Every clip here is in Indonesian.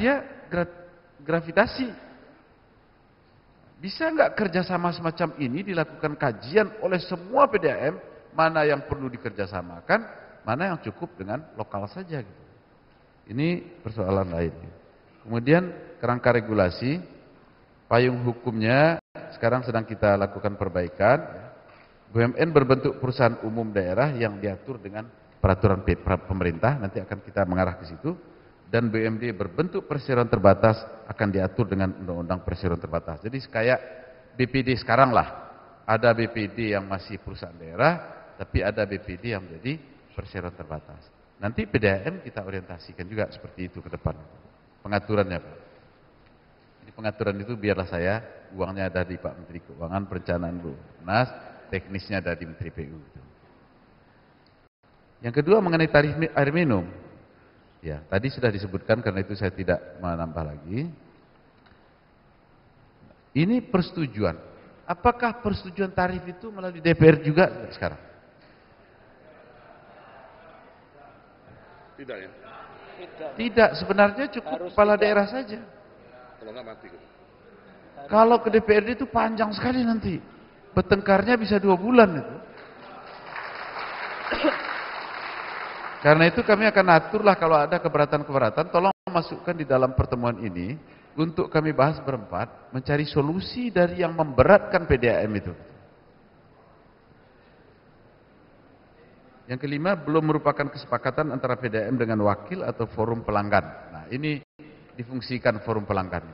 dia gravitasi. Bisa nggak kerjasama semacam ini dilakukan kajian oleh semua PDAM, mana yang perlu dikerjasamakan, mana yang cukup dengan lokal saja gitu. Ini persoalan lain. Kemudian kerangka regulasi, payung hukumnya sekarang sedang kita lakukan perbaikan. BUMN berbentuk perusahaan umum daerah yang diatur dengan peraturan pemerintah, nanti akan kita mengarah ke situ. Dan BUMD berbentuk perseroan terbatas akan diatur dengan undang-undang perseroan terbatas. Jadi kayak BPD sekarang lah, ada BPD yang masih perusahaan daerah, tapi ada BPD yang menjadi perseroan terbatas. Nanti PDAM kita orientasikan juga seperti itu ke depan. Pengaturannya Pak. Jadi pengaturan itu biarlah saya, uangnya ada di Pak Menteri Keuangan, Perencanaan Bu Nas, teknisnya ada di Menteri PU. Yang kedua mengenai tarif air minum. Ya, tadi sudah disebutkan karena itu saya tidak menambah lagi. Ini persetujuan. Apakah persetujuan tarif itu melalui DPR juga sekarang? Tidak ya? Tidak, sebenarnya cukup harus kepala daerah saja. Kalau nggak mati. Kalau ke DPRD itu panjang sekali nanti. Bertengkarnya bisa 2 bulan itu. Karena itu kami akan aturlah kalau ada keberatan-keberatan, tolong masukkan di dalam pertemuan ini untuk kami bahas berempat, mencari solusi dari yang memberatkan PDAM itu. Yang kelima, belum merupakan kesepakatan antara PDAM dengan wakil atau forum pelanggan. Nah, ini difungsikan forum pelanggan.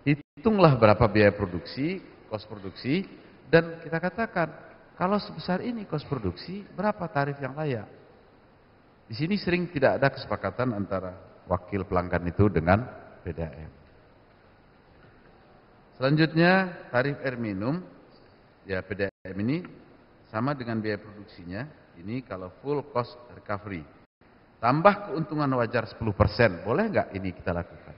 Hitunglah berapa biaya produksi, kos produksi, dan kita katakan, kalau sebesar ini kos produksi, berapa tarif yang layak? Di sini sering tidak ada kesepakatan antara wakil pelanggan itu dengan PDAM. Selanjutnya, tarif air minum, ya PDAM ini sama dengan biaya produksinya, ini kalau full cost recovery. Tambah keuntungan wajar 10%, boleh nggak ini kita lakukan?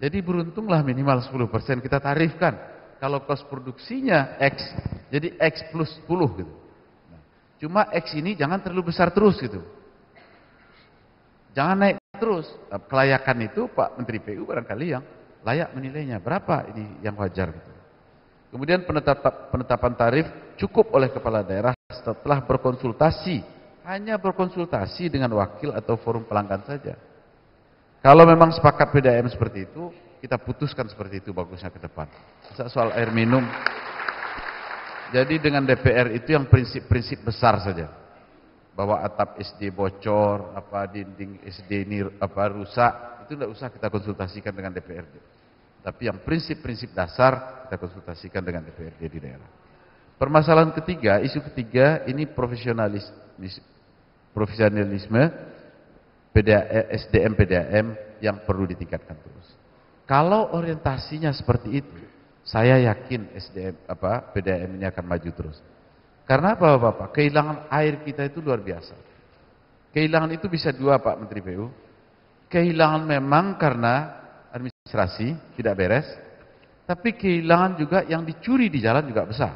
Jadi beruntunglah minimal 10% kita tarifkan. Kalau cost produksinya X, jadi X plus 10 gitu. Nah, cuma X ini jangan terlalu besar terus gitu. Jangan naik terus. Kelayakan itu Pak Menteri PU barangkali yang layak menilainya. Berapa ini yang wajar gitu. Kemudian penetapan tarif cukup oleh kepala daerah setelah berkonsultasi. Hanya berkonsultasi dengan wakil atau forum pelanggan saja. Kalau memang sepakat PDAM seperti itu, kita putuskan seperti itu bagusnya ke depan. Soal air minum. Jadi dengan DPR itu yang prinsip-prinsip besar saja. Bahwa atap SD bocor, apa dinding SD ini apa rusak, itu tidak usah kita konsultasikan dengan DPRD. Tapi yang prinsip-prinsip dasar kita konsultasikan dengan DPRD di daerah. Permasalahan ketiga, isu ketiga ini profesionalisme SDM PDAM yang perlu ditingkatkan terus. Kalau orientasinya seperti itu, saya yakin PDAM ini akan maju terus. Karena apa Bapak? Kehilangan air kita itu luar biasa. Kehilangan itu bisa dua Pak Menteri PU. Kehilangan memang karena administrasi tidak beres, tapi kehilangan juga yang dicuri di jalan juga besar.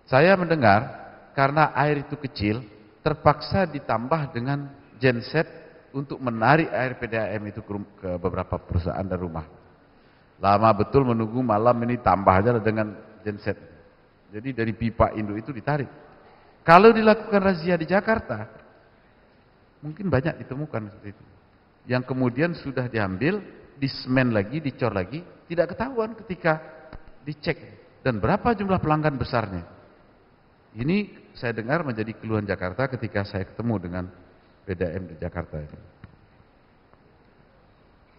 Saya mendengar karena air itu kecil, terpaksa ditambah dengan genset untuk menarik air PDAM itu ke beberapa perusahaan dan rumah. Lama betul menunggu, malam ini tambah aja dengan genset. Jadi dari pipa induk itu ditarik. Kalau dilakukan razia di Jakarta, mungkin banyak ditemukan seperti itu. Yang kemudian sudah diambil, disemen lagi, dicor lagi, tidak ketahuan ketika dicek. Dan berapa jumlah pelanggan besarnya. Ini saya dengar menjadi keluhan Jakarta ketika saya ketemu dengan PDAM di Jakarta itu.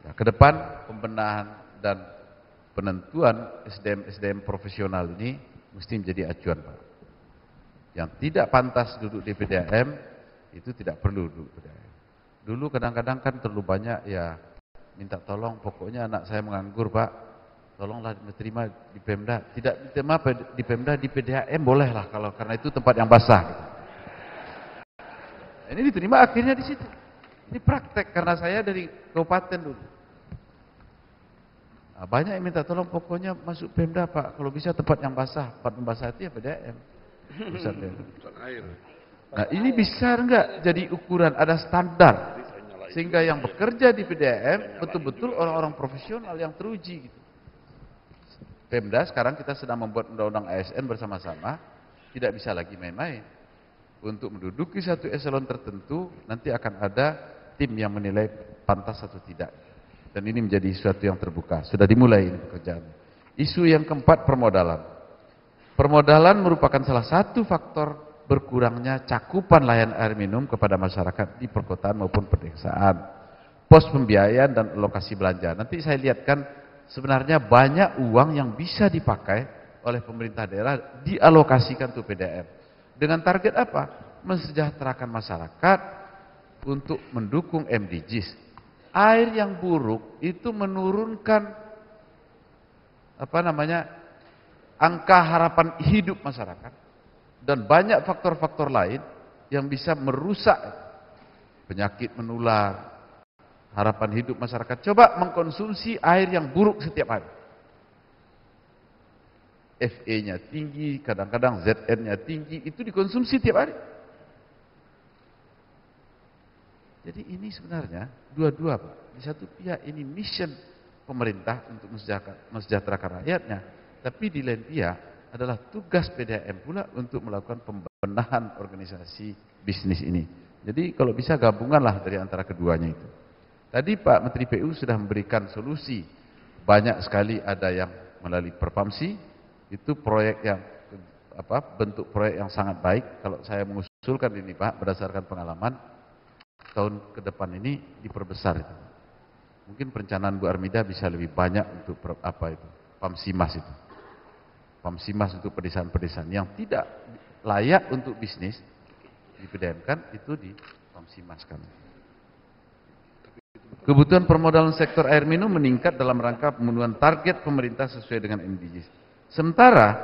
Nah, ke depan pembenahan dan penentuan SDM profesional ini mesti menjadi acuan Pak. Yang tidak pantas duduk di PDAM itu tidak perlu duduk di PDAM. Dulu kadang-kadang kan terlalu banyak ya minta tolong, pokoknya anak saya menganggur Pak, tolonglah diterima di Pemda. Tidak diterima di Pemda, di PDAM bolehlah kalau karena itu tempat yang basah. Gitu. Ini diterima akhirnya di situ. Ini praktek karena saya dari kabupaten dulu. Nah, banyak yang minta tolong pokoknya masuk Pemda Pak, kalau bisa tempat yang basah. Tempat yang basah itu ya PDAM. Nah ini bisa enggak jadi ukuran, ada standar. sehingga yang bekerja di PDAM betul-betul orang-orang profesional yang teruji gitu. Pemda sekarang kita sedang membuat undang-undang ASN bersama-sama, tidak bisa lagi main-main. Untuk menduduki satu eselon tertentu, nanti akan ada tim yang menilai pantas atau tidak. Dan ini menjadi sesuatu yang terbuka. Sudah dimulai ini pekerjaan. Isu yang keempat, permodalan. Permodalan merupakan salah satu faktor berkurangnya cakupan layanan air minum kepada masyarakat di perkotaan maupun pedesaan. Pos pembiayaan dan alokasi belanja. Nanti saya lihatkan sebenarnya banyak uang yang bisa dipakai oleh pemerintah daerah dialokasikan untuk PDAM. Dengan target apa? Mensejahterakan masyarakat untuk mendukung MDGs. Air yang buruk itu menurunkan angka harapan hidup masyarakat dan banyak faktor-faktor lain yang bisa merusak penyakit menular, harapan hidup masyarakat. Coba mengkonsumsi air yang buruk setiap hari. FE-nya tinggi, kadang-kadang ZN-nya tinggi, itu dikonsumsi tiap hari. Jadi ini sebenarnya dua-dua, Pak. Di satu pihak ini mission pemerintah untuk mensejahterakan rakyatnya, tapi di lain pihak adalah tugas PDAM pula untuk melakukan pembenahan organisasi bisnis ini. Jadi kalau bisa gabunganlah dari antara keduanya itu. Tadi Pak Menteri PU sudah memberikan solusi. Banyak sekali ada yang melalui Perpamsi, itu proyek yang bentuk proyek yang sangat baik. Kalau saya mengusulkan ini Pak, berdasarkan pengalaman, tahun ke depan ini diperbesar itu. Mungkin perencanaan Bu Armida bisa lebih banyak untuk Pamsimas itu. Pamsimas untuk pedesaan-pedesaan yang tidak layak untuk bisnis dipedamkan, itu di Pamsimaskan. Kebutuhan permodalan sektor air minum meningkat dalam rangka pemenuhan target pemerintah sesuai dengan MDGs. Sementara